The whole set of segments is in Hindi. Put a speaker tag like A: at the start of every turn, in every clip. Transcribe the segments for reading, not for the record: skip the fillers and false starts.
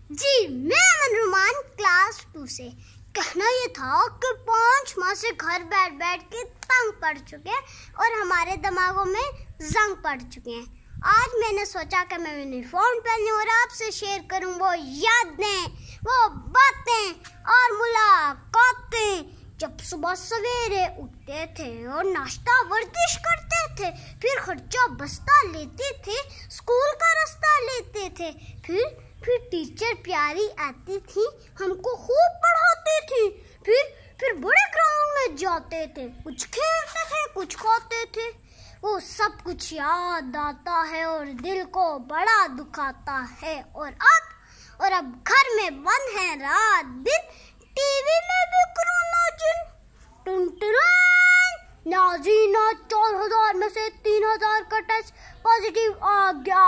A: जी, मैं अमन रुमान क्लास 2 से। कहना ये था कि 5 माह से घर बैठ बैठ के तंग पड़ चुके हैं और हमारे दिमागों में जंग पड़ चुके हैं। आज मैंने सोचा कि मैं यूनिफॉर्म पहनूं और आपसे शेयर करूं वो यादें, वो बातें और मुलाकातें जब सुबह सवेरे उठते थे और नाश्ता वर्जिश करते थे, फिर खर्चा बस्ता लेते थे, स्कूल का रास्ता लेते थे, फिर टीचर प्यारी आती थी, हमको खूब पढ़ाती थी, फिर बड़े ग्राउंड में जाते थे, कुछ खेलते थे, कुछ खाते थे। वो सब कुछ याद आता है और दिल को बड़ा दुखाता है। और अब घर में बंद है रात दिन, टीवी में भी कोरोना जिन नाजीना 4000 में से 3000 का टेस्ट पॉजिटिव आ गया।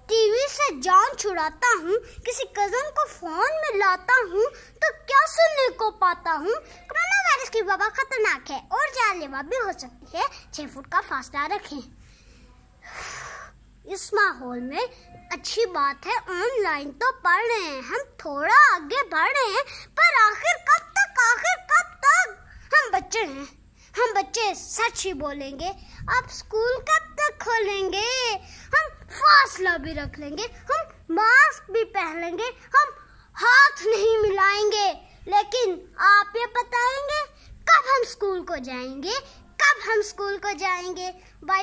A: टीवी से जान छुड़ाता हूँ, किसी कजन को फोन में लाता हूँ तो क्या सुनने को पाता हूँ। कोरोना वायरस की वबा खतरनाक है और जानलेवा भी हो सकती है, 6 फुट का फासला रखें। इस माहौल में अच्छी बात है ऑनलाइन तो पढ़ रहे हैं, हम थोड़ा आगे बढ़ रहे हैं, पर आखिर कब तक हम बच्चे हैं, हम बच्चे सच ही बोलेंगे। अब स्कूल कब तक खोलेंगे, हम फासला भी रख लेंगे, हम मास्क भी पहन लेंगे, हम हाथ नहीं मिलाएंगे, लेकिन आप ये बताएंगे कब हम स्कूल को जाएंगे, कब हम स्कूल को जाएंगे। बाय।